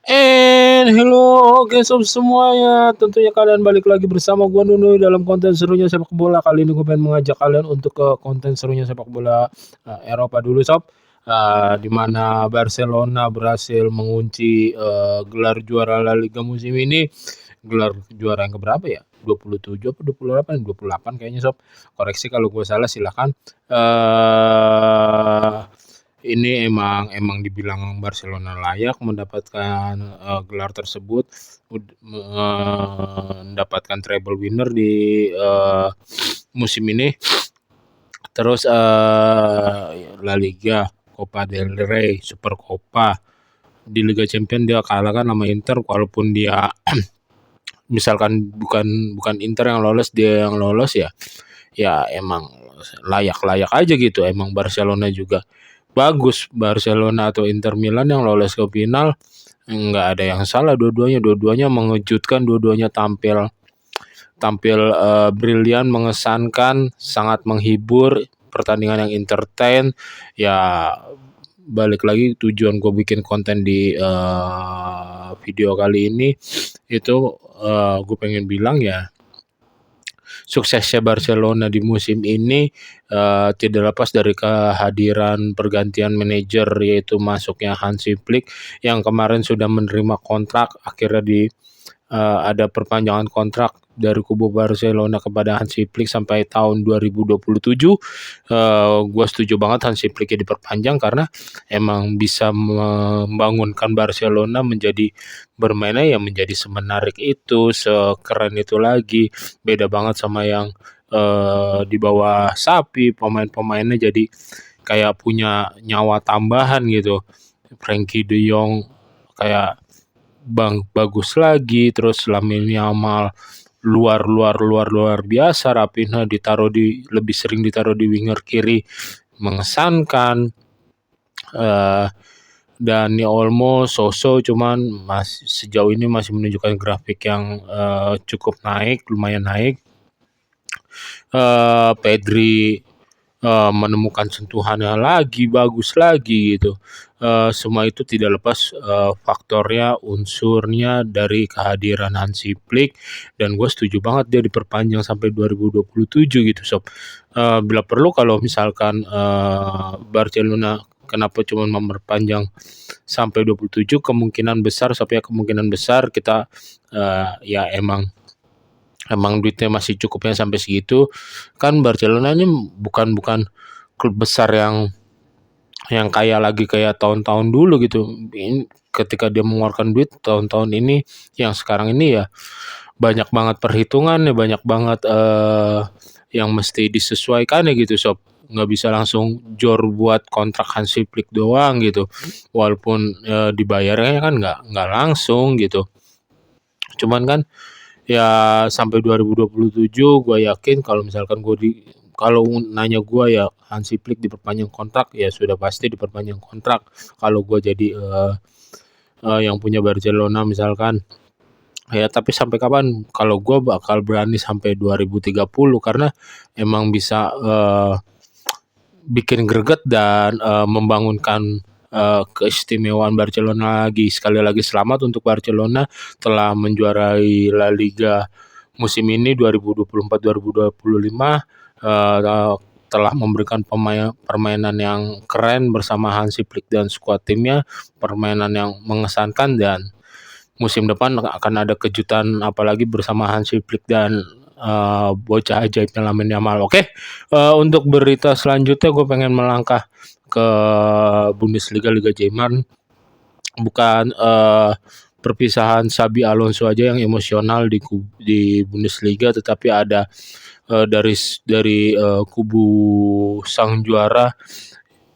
Hello sob semuanya, tentunya kalian balik lagi bersama gua Nunu dalam konten serunya sepak bola. Kali ini gue pengen mengajak kalian untuk ke konten serunya sepak bola, Eropa dulu sob, di mana Barcelona berhasil mengunci, gelar juara La Liga musim ini, gelar juara yang keberapa ya? 27 apa 28? 28 kayaknya sob, koreksi kalau gue salah silahkan. Ini emang emang dibilang Barcelona layak mendapatkan, gelar tersebut, mendapatkan treble winner di, musim ini. Terus, La Liga, Copa del Rey, Super Copa, di Liga Champions dia kalah kan sama Inter walaupun dia misalkan bukan bukan Inter yang lolos, dia yang lolos ya, ya emang layak-layak aja gitu. Emang Barcelona juga bagus, Barcelona atau Inter Milan yang lolos ke final nggak ada yang salah, dua-duanya mengejutkan, dua-duanya tampil tampil brilian, mengesankan, sangat menghibur, pertandingan yang entertain. Ya balik lagi tujuan gue bikin konten di video kali ini itu, gue pengen bilang ya suksesnya Barcelona di musim ini tidak lepas dari kehadiran pergantian manajer, yaitu masuknya Hansi Flick yang kemarin sudah menerima kontrak. Akhirnya ada perpanjangan kontrak dari kubu Barcelona kepada Hansi Flick sampai tahun 2027. Gue setuju banget Hansi Flick diperpanjang karena emang bisa membangunkan Barcelona menjadi bermainnya ya menjadi semenarik itu, sekeren itu lagi. Beda banget sama yang di bawah Sapi, pemain-pemainnya jadi kayak punya nyawa tambahan gitu. Frankie De Jong kayak bagus lagi, terus Lamine Yamal luar biasa, Raphinha lebih sering ditaruh di winger kiri, mengesankan. Dani Olmo, cuman sejauh ini masih menunjukkan grafik yang cukup lumayan naik. Pedri menemukan sentuhannya lagi, bagus lagi gitu. Semua itu tidak lepas faktornya, unsurnya dari kehadiran Hansi Flick, dan gue setuju banget dia diperpanjang sampai 2027 gitu sob. Bila perlu kalau misalkan Barcelona kenapa cuma memperpanjang sampai 27, kemungkinan besar sob ya, kemungkinan besar kita ya emang duitnya masih cukupnya sampai segitu. Kan Barcelona ini bukan bukan klub besar yang kayak tahun-tahun dulu gitu. Ketika dia mengeluarkan duit tahun-tahun ini, yang sekarang ini ya banyak banget perhitungan ya, banyak banget yang mesti disesuaikan ya gitu sob. Nggak bisa langsung jor buat kontrak Hansi Flick doang gitu. Walaupun dibayarnya kan nggak langsung gitu. Cuman kan ya sampai 2027 gue yakin kalau misalkan kalau nanya gue ya Hansi Flick diperpanjang kontrak ya sudah pasti diperpanjang kontrak. Kalau gue jadi yang punya Barcelona misalkan ya, tapi sampai kapan? Kalau gue bakal berani sampai 2030 karena emang bisa bikin greget dan membangunkan keistimewaan Barcelona lagi. Sekali lagi selamat untuk Barcelona telah menjuarai La Liga musim ini 2024-2025, telah memberikan permainan yang keren bersama Hansi Flick dan skuad timnya, permainan yang mengesankan, dan musim depan akan ada kejutan apalagi bersama Hansi Flick dan bocah ajaibnya Lamine Yamal. Oke, untuk berita selanjutnya gue pengen melangkah ke Bundesliga, Liga Jerman. Bukan perpisahan Xabi Alonso aja yang emosional di Bundesliga, tetapi ada dari kubu sang juara,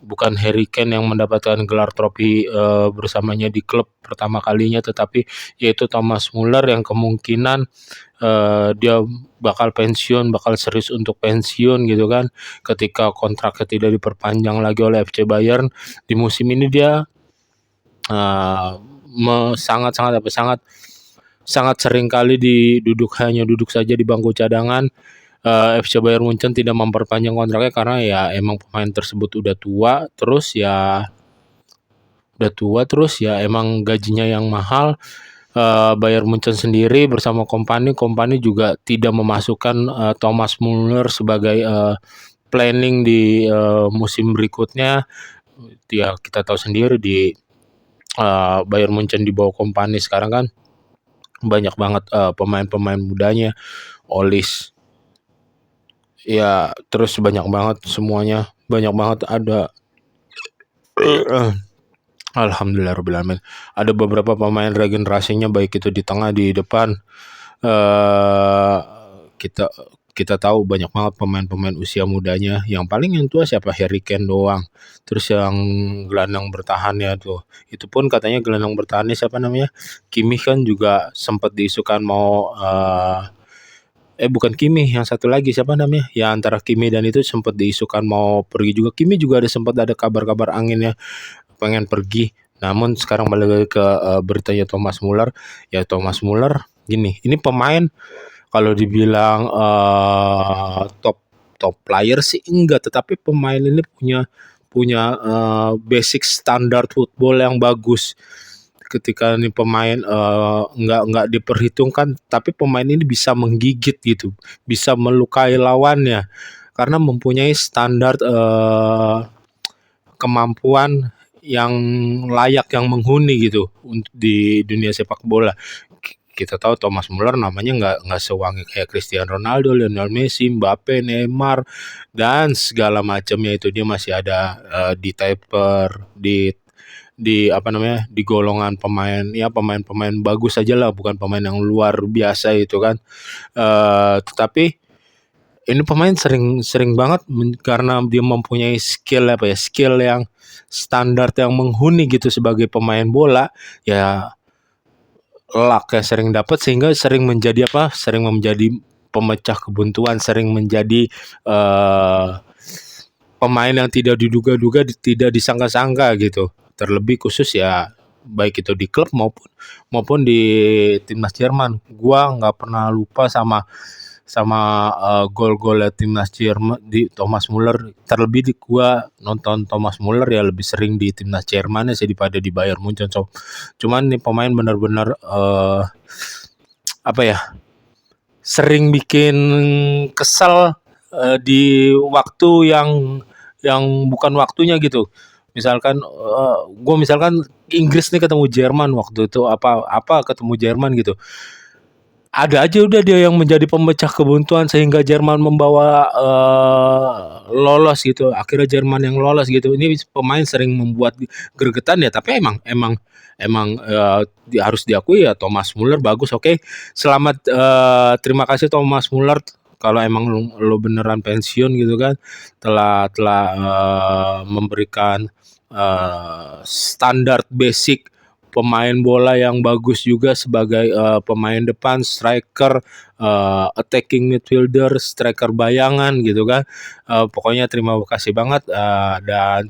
bukan Harry Kane yang mendapatkan gelar trofi bersamanya di klub pertama kalinya, tetapi yaitu Thomas Muller yang kemungkinan dia bakal serius untuk pensiun gitu kan, ketika kontraknya tidak diperpanjang lagi oleh FC Bayern di musim ini. Dia sangat sering kali hanya duduk saja di bangku cadangan. FC Bayern Munchen tidak memperpanjang kontraknya karena ya emang pemain tersebut udah tua, terus ya udah tua, terus ya emang gajinya yang mahal. Bayern Munchen sendiri bersama kompani juga tidak memasukkan Thomas Muller sebagai planning di musim berikutnya. Ya kita tahu sendiri di Bayern Munchen di bawah kompani sekarang kan banyak banget pemain-pemain mudanya, Olis, ya terus banyak banget semuanya, banyak banget ada. Alhamdulillahirobbilalamin. Ada beberapa pemain regenerasinya baik itu di tengah, di depan. eh kita kita tahu banyak banget pemain-pemain usia mudanya. Yang paling yang tua siapa? Harry Kane doang. Terus yang gelandang bertahannya tuh, itu pun katanya gelandang bertahannya siapa namanya? Kimmich kan juga sempat diisukan mau bukan Kimmich, yang satu lagi siapa namanya? Ya antara Kimmich dan itu sempat diisukan mau pergi juga. Kimmich juga sempat ada kabar-kabar anginnya pengen pergi. Namun sekarang balik lagi ke beritanya Thomas Muller. Ya Thomas Muller gini, ini pemain kalau dibilang top top player sih enggak, tetapi pemain ini punya punya basic standar football yang bagus. Ketika ini pemain nggak diperhitungkan, tapi pemain ini bisa menggigit gitu, bisa melukai lawannya karena mempunyai standar kemampuan yang layak, yang menghuni gitu di dunia sepak bola. Kita tahu Thomas Muller namanya nggak sewangi kayak Cristiano Ronaldo, Lionel Messi, Mbappe, Neymar dan segala macamnya. Itu dia masih ada di taper, di apa namanya, di golongan pemain, ya pemain-pemain bagus aja lah, bukan pemain yang luar biasa itu kan. Tetapi ini pemain sering sering banget karena dia mempunyai skill apa ya, skill yang standar yang menghuni gitu sebagai pemain bola, ya luck ya sering dapat, sehingga sering menjadi apa, sering menjadi pemecah kebuntuan, sering menjadi pemain yang tidak diduga-duga, tidak disangka-sangka gitu. Terlebih khusus ya baik itu di klub maupun maupun di timnas Jerman. Gua nggak pernah lupa sama sama gol-gol timnas Jerman di Thomas Muller. Terlebih di gua nonton Thomas Muller ya lebih sering di timnas Jerman sih daripada di Bayern Munchen. So, cuman nih pemain benar-benar apa ya, sering bikin kesal di waktu yang bukan waktunya gitu. Misalkan gue misalkan Inggris nih ketemu Jerman waktu itu, apa ketemu Jerman gitu. Ada aja udah dia yang menjadi pemecah kebuntuan sehingga Jerman membawa lolos gitu. Akhirnya Jerman yang lolos gitu. Ini pemain sering membuat gregetan ya, tapi emang harus diakui ya Thomas Muller bagus. Oke. Selamat terima kasih Thomas Muller kalau emang lo beneran pensiun gitu kan, telah memberikan standar basic pemain bola yang bagus juga sebagai pemain depan, striker, attacking midfielder, striker bayangan gitu kan. Pokoknya terima kasih banget dan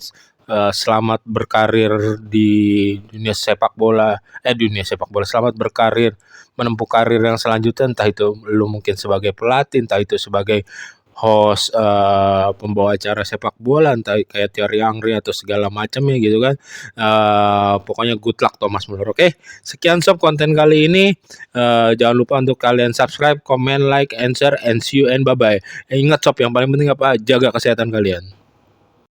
selamat berkarir di dunia sepak bola. Dunia sepak bola. Selamat berkarir, menempuh karir yang selanjutnya, entah itu lu mungkin sebagai pelatih, entah itu sebagai host pembawa acara sepak bola, entah kayak Thierry Henry atau segala macamnya gitu kan. Pokoknya good luck Thomas Muller. Oke, sekian sob konten kali ini. Jangan lupa untuk kalian subscribe, comment, like, and share, and see you and bye bye. Ingat sob, yang paling penting apa? Jaga kesehatan kalian.